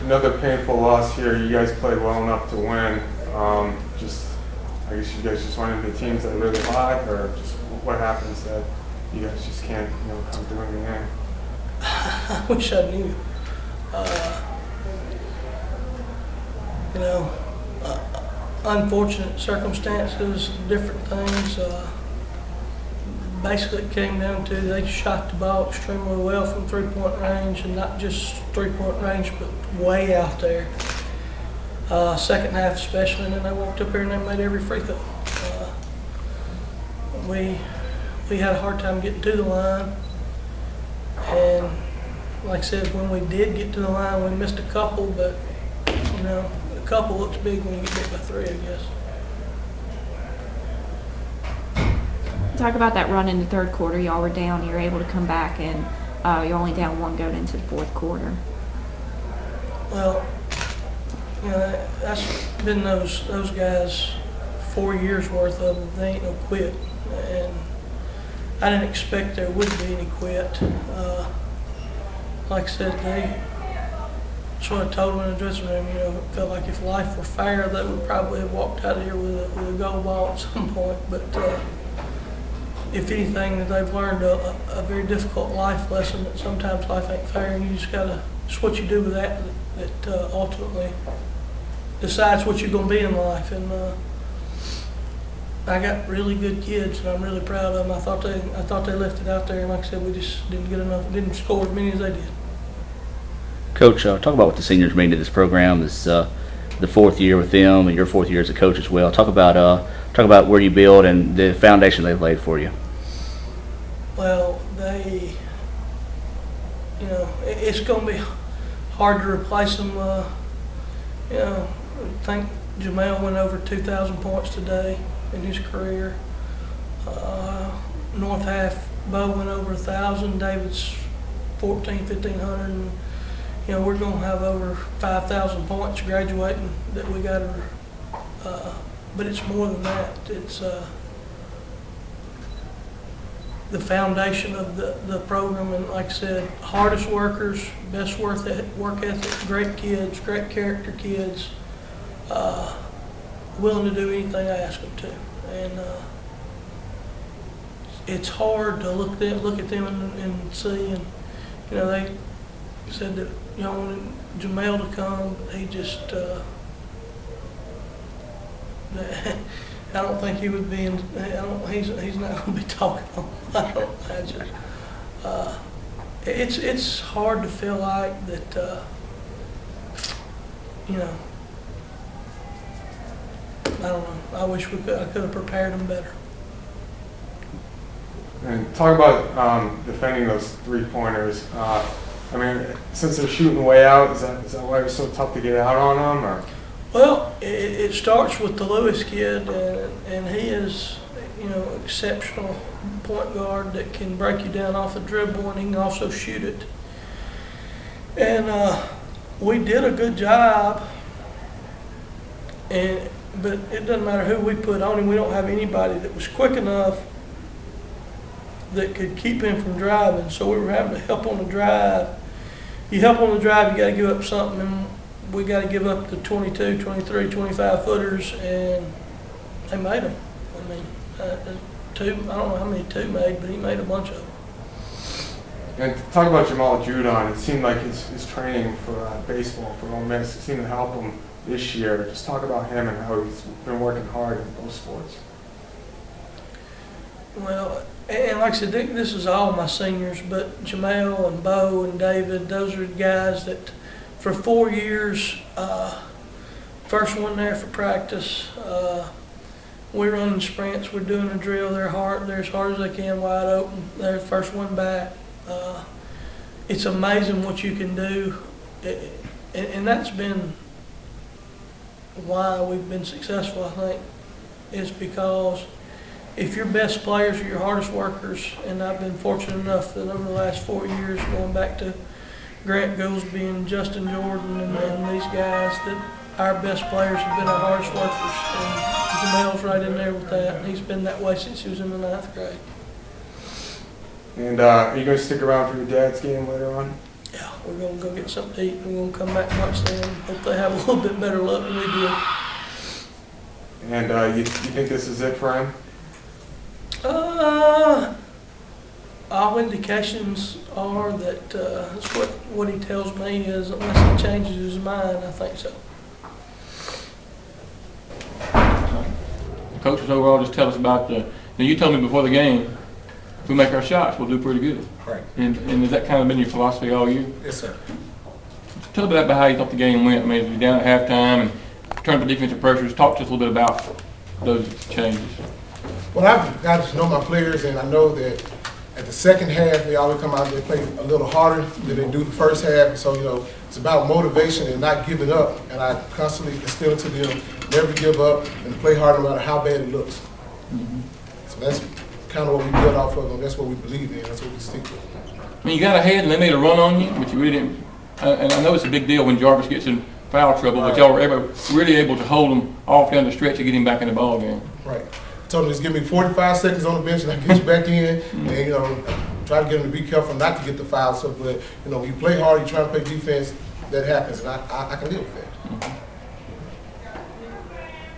Another painful loss here. You guys played well enough to win. I guess you guys just went into teams that are really hot, or just what happens that you guys just can't, come through in the end? I wish I knew. Unfortunate circumstances, different things. Basically, it came down to they shot the ball extremely well from three-point range, and not just three-point range, but way out there. Second half especially, and then they walked up here and they made every free throw. We had a hard time getting to the line, and like I said, when we did get to the line, we missed a couple, but a couple looks big when you get beat by three, I guess. Talk about that run in the third quarter. Y'all were down, you were able to come back, and you're only down one going into the fourth quarter. Well, that's been those guys 4 years worth of them. They ain't no quit, and I didn't expect there would be any quit. Like I said, they sort of told them in the dressing room, it felt like if life were fair, they would probably have walked out of here with a gold ball at some point. But if anything, that they've learned a very difficult life lesson, that sometimes life ain't fair, and you just gotta, it's what you do with that ultimately decides what you're gonna be in life. And I got really good kids, and I'm really proud of them. I thought they left it out there, and like I said, we just didn't get enough, didn't score as many as they did. Coach, talk about what the seniors mean to this program. This the fourth year with them, and your fourth year as a coach as well. Talk about where you build and the foundation they've laid for you. Well, it's going to be hard to replace them. I think Jamel went over 2,000 points today in his career. North half, Bo went over 1,000. David's 1,500. And, we're going to have over 5,000 points graduating that we got to. But it's more than that. It's the foundation of the program, and like I said, hardest workers, best work ethic, great kids, great character kids, willing to do anything I ask them to. And it's hard to look at them and see, and they said that wanted Jamel to come. He just I don't think he would be in. He's not going to be talking. I don't imagine. It's hard to feel like that. I don't know. I wish I could have prepared them better. And talk about defending those three-pointers. Since they're shooting way out, is that why it was so tough to get out on them, or? Well, it starts with the Lewis kid, and he is, exceptional point guard that can break you down off a dribble, and he can also shoot it. And we did a good job, but it doesn't matter who we put on him. We don't have anybody that was quick enough that could keep him from driving, so we were having to help on the drive. You help on the drive, you got to give up something, and we got to give up the 22, 23, 25 footers, and they made them. Two, I don't know how many two made, but he made a bunch of them. And talk about Jamal Judon. It seemed like his training for baseball for Ole Miss seemed to help him this year. Just talk about him and how he's been working hard in both sports. Well, and like I said, this is all my seniors, but Jamel and Bo and David, those are guys that for 4 years, first one there for practice. We're running sprints, we're doing a drill, they're as hard as they can, wide open. They're the first one back. It's amazing what you can do, and that's been why we've been successful, I think, is because if your best players are your hardest workers, and I've been fortunate enough that over the last 4 years, going back to Grant Goolsby and Justin Jordan and these guys, that our best players have been our hardest workers. And Jamel's right in there with that, and he's been that way since he was in the 9th grade. And are you going to stick around for your dad's game later on? Yeah, we're going to go get something to eat. We're going to come back and watch them. Hope they have a little bit better luck than we did. And you think this is it for him? All indications are that that's what he tells me is, unless he changes his mind, I think so. The coaches overall just tell us about the. Now you told me before the game, if we make our shots, we'll do pretty good. Right. And has that kind of been your philosophy all year? Yes, sir. Tell us about how you thought the game went. I mean, as we down at halftime and turned to defensive pressures. Talk to us a little bit about those changes. Well, I just know my players, and I know that at the second half, they always come out and they play a little harder than they do the first half. So, it's about motivation and not giving up. And I constantly instill to them, never give up and play hard no matter how bad it looks. Mm-hmm. So that's kind of what we build off of, and that's what we believe in. That's what we stick with. I mean, you got ahead and they made a run on you, but you really didn't. And I know it's a big deal when Jarvis gets in foul trouble, Right. but y'all were really able to hold him off down the stretch to get him back in the ball game. Right. I told him, just give me 45 seconds on the bench and I get you back in. And, try to get him to be careful not to get the foul. So, but, when you play hard, you try to play defense, that happens. And I can live with that.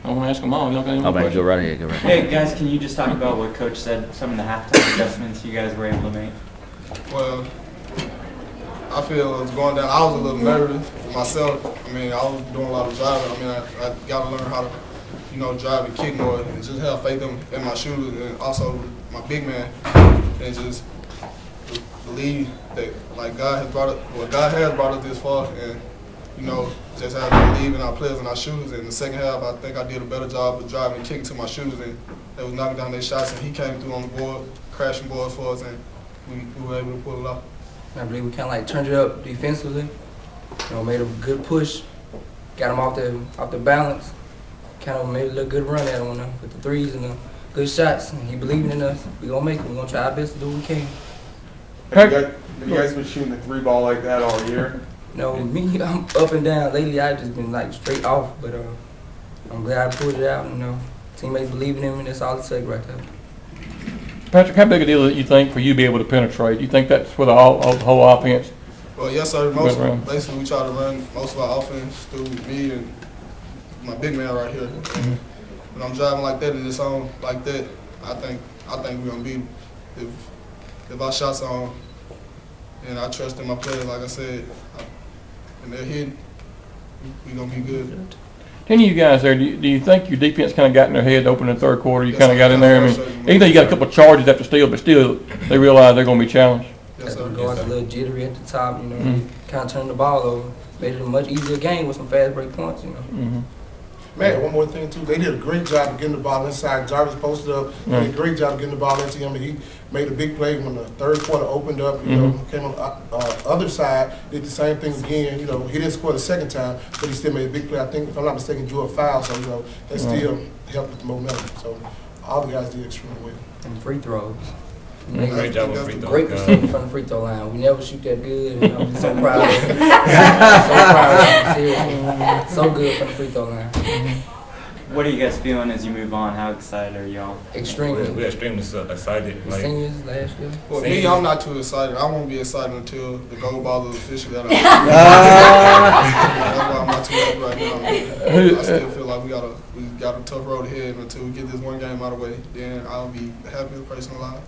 I want to ask them all. Y'all got any Oh, more man, go questions? right ahead. Go right ahead. Hey guys, can you just talk about what Coach said, some of the halftime adjustments you guys were able to make? Well, I feel it was going down. I was a little nervous myself. I mean, I was doing a lot of driving. I mean, I got to learn how to, drive and kick more and just have faith in my shooters and also my big man and just believe that like God has brought us this far and just have to believe in our players and our shooters. And in the second half, I think I did a better job of driving and kicking to my shooters, and they was knocking down their shots, and he came through on the board, crashing boards for us, and we were able to pull it off. I believe we kind of turned it up defensively. Made a good push, got him off the balance. Kind of made a little good run at him with the threes and the good shots. And he believing in us. We gonna make it. We gonna try our best to do what we can. Have you guys been shooting the 3 ball like that all year? Me, I'm up and down. Lately, I've just been straight off. But I'm glad I pulled it out. Teammates believing in me. That's all it takes right there. Patrick, how big a deal do you think for you to be able to penetrate? You think that's for the whole offense? Well, yes, sir. Basically, we try to run most of our offense through me and my big man right here. And when I'm driving like that in this zone like that, I think we're gonna beat if our shots are on. And I trust in my players, like I said, and they're hitting, we're gonna be good. Any of you guys there, do you think your defense kind of got in their head to open the third quarter? You kind of got in there. I mean, even though you got a couple of charges after steal, but still they realize they're going to be challenged. Yes, sir. Guards a little jittery at the top. Kind of turned the ball over, made it a much easier game with some fast break points. Man, one more thing too. They did a great job of getting the ball inside. Jarvis posted up. They did a great job of getting the ball into him, and he made a big play when the third quarter opened up. Came on the other side, did the same thing again. He didn't score the second time, but he still made a big play. I think, if I'm not mistaken, drew a foul, so that still helped with the momentum. So all the guys did extremely well. And free throws. Great job on free throw. Great percentage from the free throw line. We never shoot that good. And I'm so proud of it. So proud of it. Seriously. So good from the free throw line. What are you guys feeling as you move on? How excited are y'all? Extremely. We're extremely excited. The seniors last year. Well, me, I'm not too excited. I won't be excited until the gold ball is officially out. That's why I'm not too happy right now. I still feel like we got a tough road ahead until we get this one game out of the way. Then I'll be the happiest person alive.